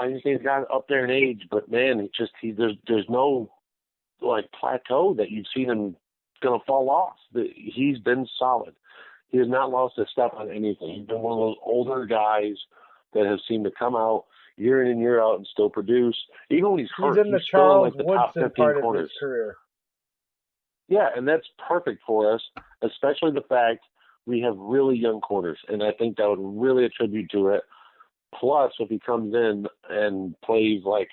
I just think he's got up there in age, but man, there's no like plateau that you've seen him gonna fall off. He's been solid. He has not lost a step on anything. He's been one of those older guys that have seemed to come out year in and year out and still produce. Even when he's hurt, He's in the he's still in Charles like the top Woodson 15 part of his corners. career. Yeah, and that's perfect for us, especially the fact we have really young corners, and I think that would really attribute to it. Plus, if he comes in and plays like,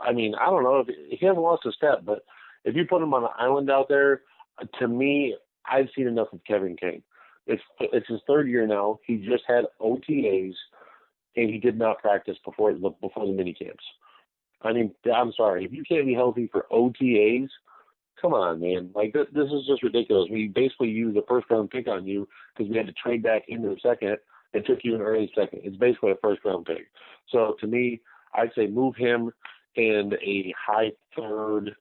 I mean, I don't know if he hasn't lost a step, but if you put him on an island out there, to me, I've seen enough of Kevin King. It's his third year now. He just had OTAs, and he did not practice before the mini camps. I mean, I'm sorry, if you can't be healthy for OTAs, come on, man. Like, this is just ridiculous. We basically used a first-round pick on you because we had to trade back into the second and took you an early second. It's basically a first-round pick. So, to me, I'd say move him and a high third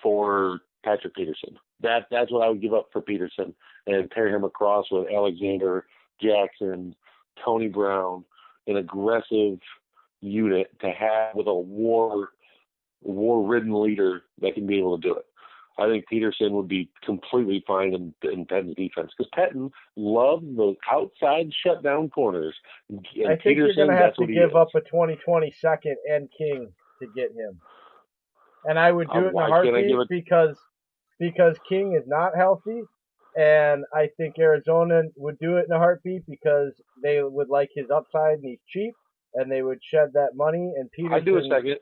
for Patrick Peterson. That's what I would give up for Peterson and pair him across with Alexander, Jackson, Tony Brown, an aggressive unit to have with a war-ridden leader that can be able to do it. I think Peterson would be completely fine in Pettin's defense because Pettin loves those outside shutdown corners. And I think Peterson, you're going to have that's to what he give is. up a 2020 second and King to get him. And I would do it in a Why can't I give heartbeat it? because King is not healthy. And I think Arizona would do it in a heartbeat because they would like his upside and he's cheap. And they would shed that money. And Peterson, I'd do a second.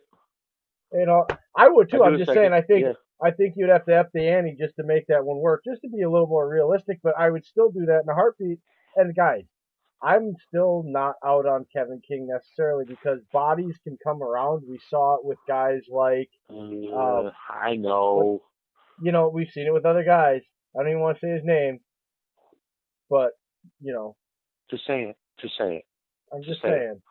you know, I would too. I'd do I'm a just saying. second. Yeah. I think you'd have to up the ante just to make that one work, just to be a little more realistic. But I would still do that in a heartbeat. And guys, I'm still not out on Kevin King necessarily because bodies can come around. We saw it with guys like, I what, know. we've seen it with other guys. I don't even want to say his name, but you know, Just say it. Just say it. I'm Just just say it. saying.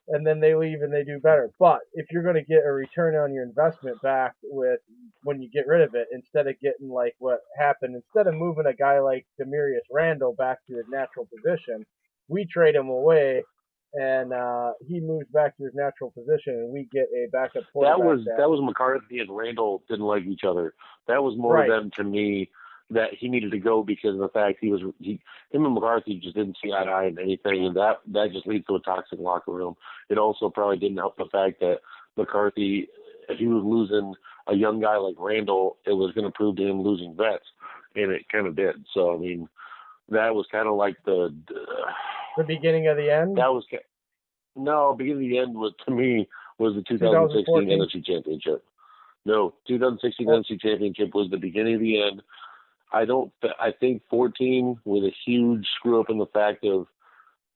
And then they leave and they do better. But if you're going to get a return on your investment back with when you get rid of it, instead of getting like what happened, instead of moving a guy like Demarius Randall back to his natural position, we trade him away and he moves back to his natural position and we get a backup quarterback. That was McCarthy and Randall didn't like each other. That was more Right. of them to me that he needed to go because of the fact him and McCarthy just didn't see eye to eye in anything, and that just leads to a toxic locker room. It also probably didn't help the fact that McCarthy, if he was losing a young guy like Randall, it was going to prove to him losing vets, and it kind of did. So I mean, that was kind of like the beginning of the end. That was beginning of the end was to me was the 2016 NFC Championship. No, 2016 NFC Championship was the beginning of the end. I think 14 was a huge screw up in the fact of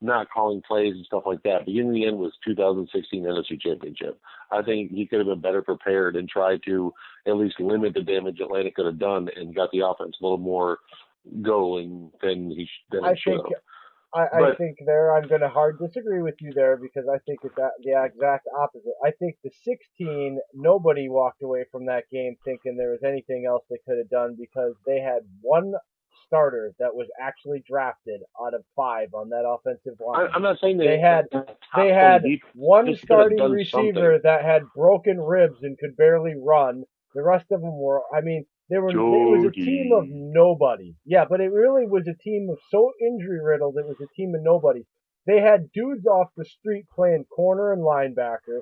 not calling plays and stuff like that. Beginning of the end was 2016 NFC Championship. I think he could have been better prepared and tried to at least limit the damage Atlanta could have done and got the offense a little more going than he should have. I think there I'm going to hard disagree with you there because I think it's the exact opposite. I think the 16, nobody walked away from that game thinking there was anything else they could have done because they had one starter that was actually drafted out of 5 on that offensive line. I'm not saying they had one starting receiver that had broken ribs and could barely run. The rest of them were, it was a team of nobody. Yeah, but it really was a team of so injury riddled. It was a team of nobody. They had dudes off the street playing corner and linebacker.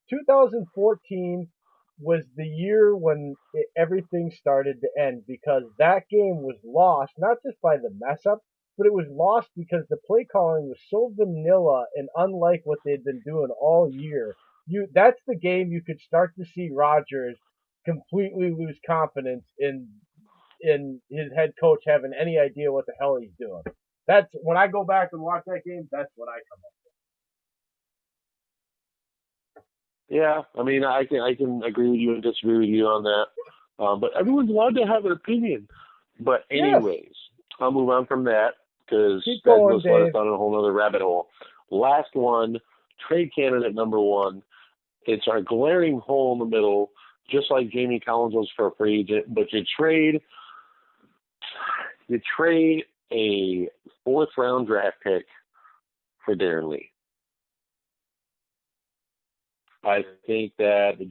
2014 was the year when everything started to end because that game was lost, not just by the mess up, but it was lost because the play calling was so vanilla and unlike what they'd been doing all year. That's the game you could start to see Rodgers completely lose confidence in his head coach having any idea what the hell he's doing. That's when I go back and watch that game. That's what I come up with. Yeah, I can agree with you and disagree with you on that. But everyone's allowed to have an opinion. But anyways, yes. I'll move on from that because that goes let us down a whole other rabbit hole. Last one, trade candidate number 1. It's our glaring hole in the middle. Just like Jamie Collins was for a free agent, but you trade a 4th round draft pick for Darren Lee. I think that the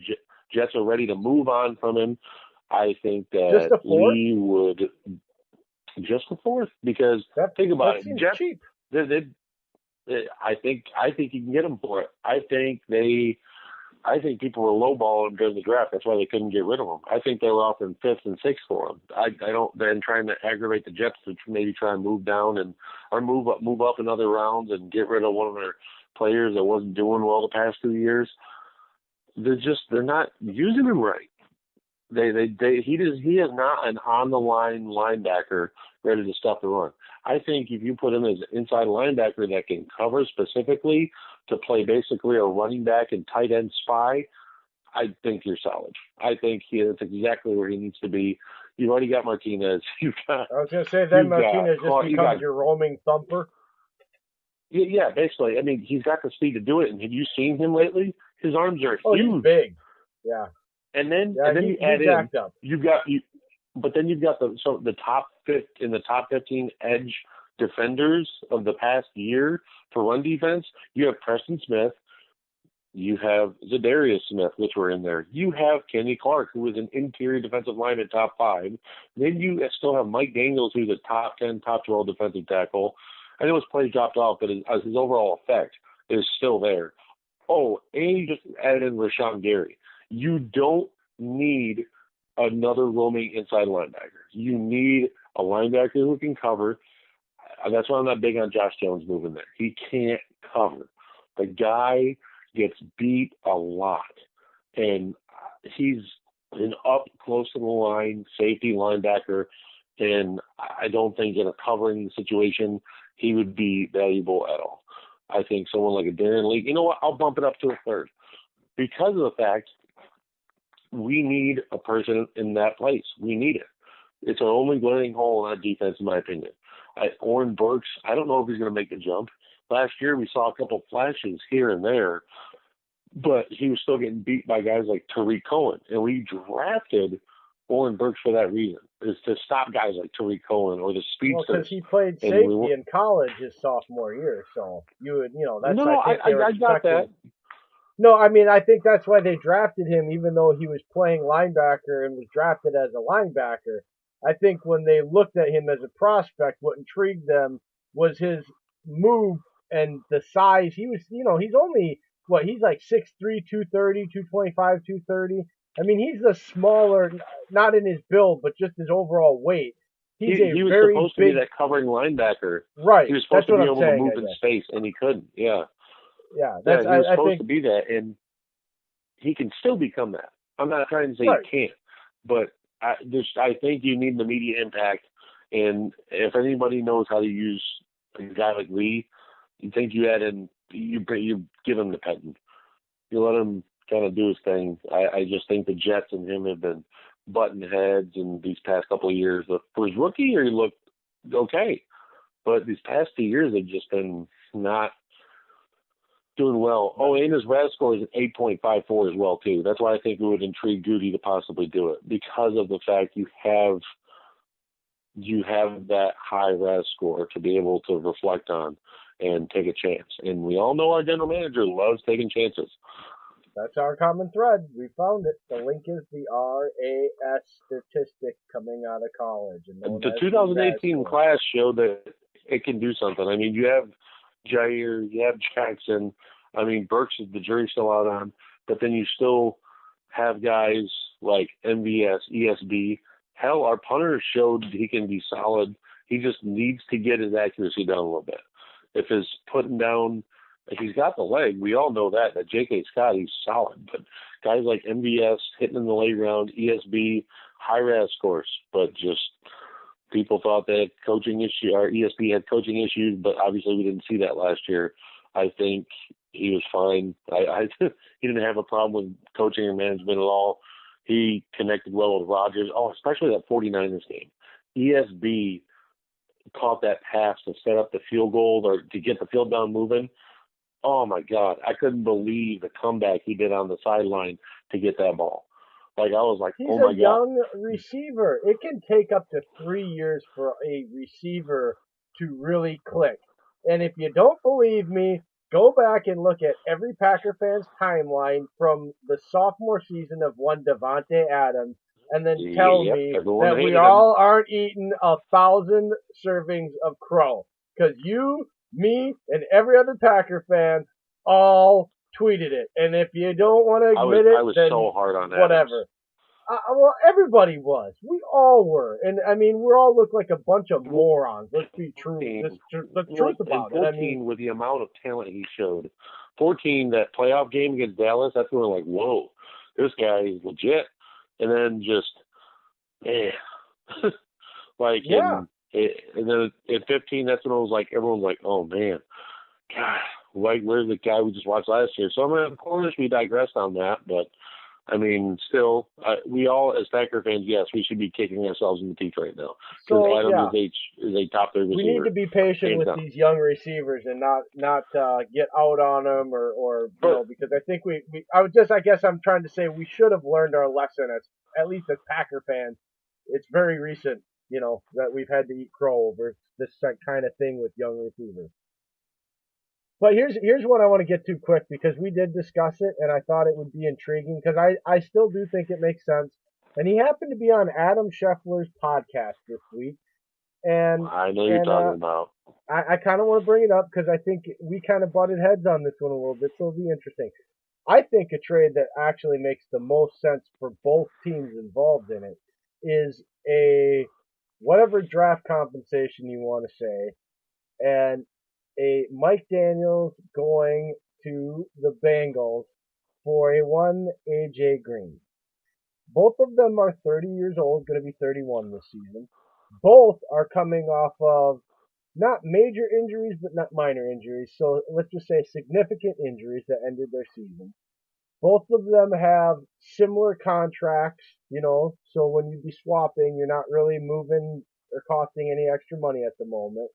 Jets are ready to move on from him. I think Just that a fourth? Lee would just the fourth because think about That it, seems Jets. cheap. I think you can get them for it. I think people were lowballing him during the draft. That's why they couldn't get rid of him. I think they were offering fifth and sixth for him. I don't then trying to aggravate the Jets to maybe try and move down and or move up in other rounds and get rid of one of their players that wasn't doing well the past 2 years. They're not using him right. He is not an on the line linebacker ready to stop the run. I think if you put him as an inside linebacker that can cover specifically to play basically a running back and tight end spy, I think you're solid. I think that's exactly where he needs to be. You've already got Martinez. I was going to say then You've got Martinez just you got becomes your roaming thumper. yeah, basically. I mean, he's got the speed to do it. And have you seen him lately? His arms are Oh, he's huge. big. Yeah. And then you add he's in jacked up. but then you've got the top 15 edge defenders of the past year for run defense. You have Preston Smith, you have Zadarius Smith, which were in there. You have Kenny Clark, who is an interior defensive lineman, top 5. Then you still have Mike Daniels, who's a top 10, top 12 defensive tackle. I know his play dropped off, but his overall effect is still there. Oh, and you just added in Rashawn Gary. You don't need another roaming inside linebacker. You need a linebacker who can cover. That's why I'm not big on Josh Jones moving there. He can't cover. The guy gets beat a lot, and he's an up close to the line safety linebacker, and I don't think in a covering situation he would be valuable at all. I think someone like a Darren Lee, you know what, I'll bump it up to a third because of the fact we need a person in that place. We need it. It's our only glaring hole in our defense, in my opinion. Oren Burks, I don't know if he's going to make the jump. Last year we saw a couple flashes here and there, but he was still getting beat by guys like Tariq Cohen. And we drafted Oren Burks for that reason, is to stop guys like Tariq Cohen or the speedsters. Well, because he played safety in college his sophomore year, so that's no, I got that. No, I mean, I think that's why they drafted him, even though he was playing linebacker and was drafted as a linebacker. I think when they looked at him as a prospect, what intrigued them was his move and the size. He was, he's only, he's like 6'3", 230, 225, 230. I mean, he's the smaller, not in his build, but just his overall weight. He was supposed to be that covering linebacker. Right. He was supposed to be able to move in space, and he couldn't. Yeah. Yeah, he was supposed to be that, and he can still become that. I'm not trying to say he can't, but I think you need an immediate impact. And if anybody knows how to use a guy like Lee, you think you add in, you give him the petting. You let him kind of do his thing. I just think the Jets and him have been button heads in these past couple of years. For his rookie year, he looked okay, but these past 2 years have just been not doing well. Oh, and his RAS score is an 8.54 as well, too. That's why I think it would intrigue Goody to possibly do it, because of the fact you have that high RAS score to be able to reflect on and take a chance. And we all know our general manager loves taking chances. That's our common thread. We found it. The link is the RAS statistic coming out of college. And the 2018 class showed that it can do something. I mean, you have Jair, you have Jackson. I mean, Burks is the jury's still out on, but then you still have guys like MVS, ESB. Hell, our punter showed he can be solid. He just needs to get his accuracy down a little bit. If his putting down, if he's got the leg, we all know that J.K. Scott, he's solid. But guys like MVS hitting in the late round, ESB, high RAS scores, but just people thought that coaching issue, or ESB had coaching issues, but obviously we didn't see that last year. I think he was fine. He didn't have a problem with coaching or management at all. He connected well with Rodgers. Oh, especially that 49ers game. ESB caught that pass to set up the field goal or to get the field down moving. Oh, my God. I couldn't believe the comeback he did on the sideline to get that ball. Like, I was like, he's oh, my God. He's a young receiver. It can take up to 3 years for a receiver to really click. And if you don't believe me, Go back and look at every Packer fan's timeline from the sophomore season of one Devontae Adams, and then tell Yep, me everyone that we hated him. all aren't eating 1,000 servings of crow. Because you, me, and every other Packer fan all tweeted it. And if you don't want to admit I it, was then so hard on Adams. whatever. Well, everybody was. We all were, and I mean, we all look like a bunch of morons. Let's be true. The truth about it. 14 I mean, with the amount of talent he showed. 14, that playoff game against Dallas, that's when we're like, whoa, this guy is legit. And then just, like, yeah. and then at 15, that's when it was like, everyone's like, oh man, God, like, where's the guy we just watched last year? So, I mean, of course, we digressed on that, but I mean, still, we all, as Packer fans, yes, we should be kicking ourselves in the teeth right now. Because So Adams yeah, is a top third receiver. we need to be patient with down. these young receivers and not get out on them or you know, because I think I guess I'm trying to say we should have learned our lesson as at least as Packer fans. It's very recent, you know, that we've had to eat crow over this kind of thing with young receivers. But here's what I want to get to quick because we did discuss it and I thought it would be intriguing because I still do think it makes sense. And he happened to be on Adam Scheffler's podcast this week, and I know you're talking about. I kind of want to bring it up because I think we kind of butted heads on this one a little bit, so it'll be interesting. I think a trade that actually makes the most sense for both teams involved in it is a whatever draft compensation you want to say, and a Mike Daniels going to the Bengals for a one AJ Green. Both of them are 30 years old, going to be 31 this season. Both are coming off of not major injuries, but not minor injuries. So let's just say significant injuries that ended their season. Both of them have similar contracts, you know, so when you be swapping, you're not really moving or costing any extra money at the moment.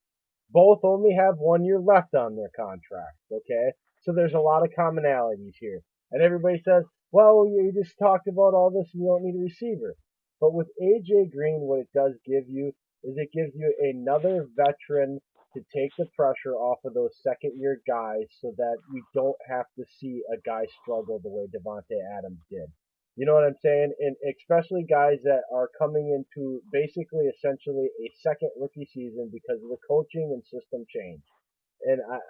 Both only have 1 year left on their contracts, okay? So there's a lot of commonalities here. And everybody says, well, you just talked about all this and you don't need a receiver. But with AJ Green, what it does give you is it gives you another veteran to take the pressure off of those second year guys so that we don't have to see a guy struggle the way Devontae Adams did. You know what I'm saying? And especially guys that are coming into basically essentially a second rookie season because of the coaching and system change.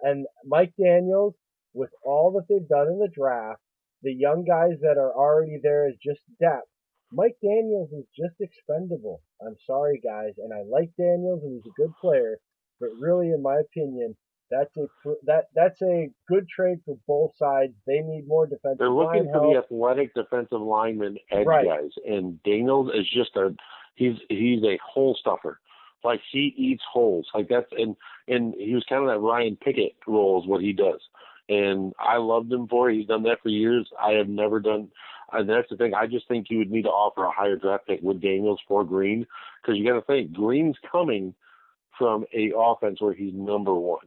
And Mike Daniels, with all that they've done in the draft, the young guys that are already there as just depth. Mike Daniels is just expendable. I'm sorry, guys, and I like Daniels and he's a good player, but really, in my opinion, that's a good trade for both sides. They need more defensive They're line looking for help. the athletic defensive lineman edge Right. guys, and Daniels is just he's a hole stuffer. Like, he eats holes. Like, that's and he was kind of that Ryan Pickett role is what he does. And I loved him for it. He's done that for years. I have never done. And that's the thing. I just think you would need to offer a higher draft pick with Daniels for Green, because you got to think Green's coming from a offense where he's number one.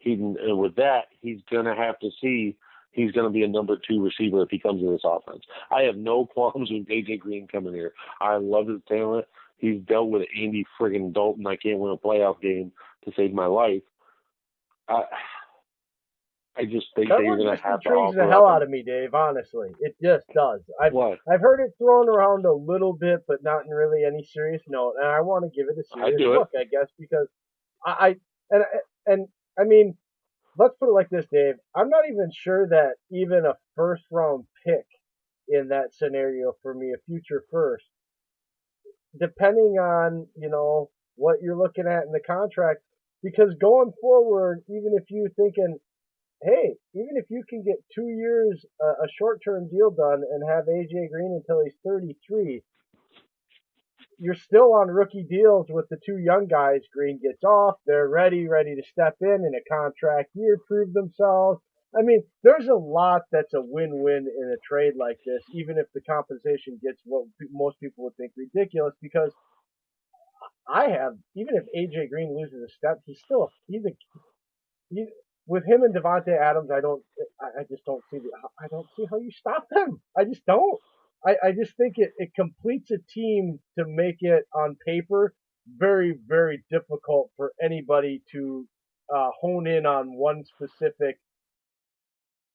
And with that, he's going to have to see he's going to be a number 2 receiver if he comes in this offense. I have no qualms with AJ Green coming here. I love his talent. He's dealt with Andy friggin' Dalton. I can't win a playoff game to save my life. I just think that you're going to have to offer the hell out of me, Dave. Honestly, it just does. I've heard it thrown around a little bit, but not in really any serious note. And I want to give it a serious look, I guess, because and I mean, let's put it like this, Dave. I'm not even sure that even a first round pick in that scenario for me, a future first, depending on, you know, what you're looking at in the contract, because going forward, even if you're thinking, hey, even if you can get 2 years, a short-term deal done and have AJ Green until he's 33, you're still on rookie deals with the 2 young guys. Green gets off, they're ready to step in a contract year, prove themselves. I mean, there's a lot that's a win-win in a trade like this, even if the compensation gets what most people would think ridiculous, because even if AJ Green loses a step, he's with him and Devontae Adams, I just don't see I don't see how you stop them. I just don't. I just think it completes a team to make it on paper very, very difficult for anybody to hone in on one specific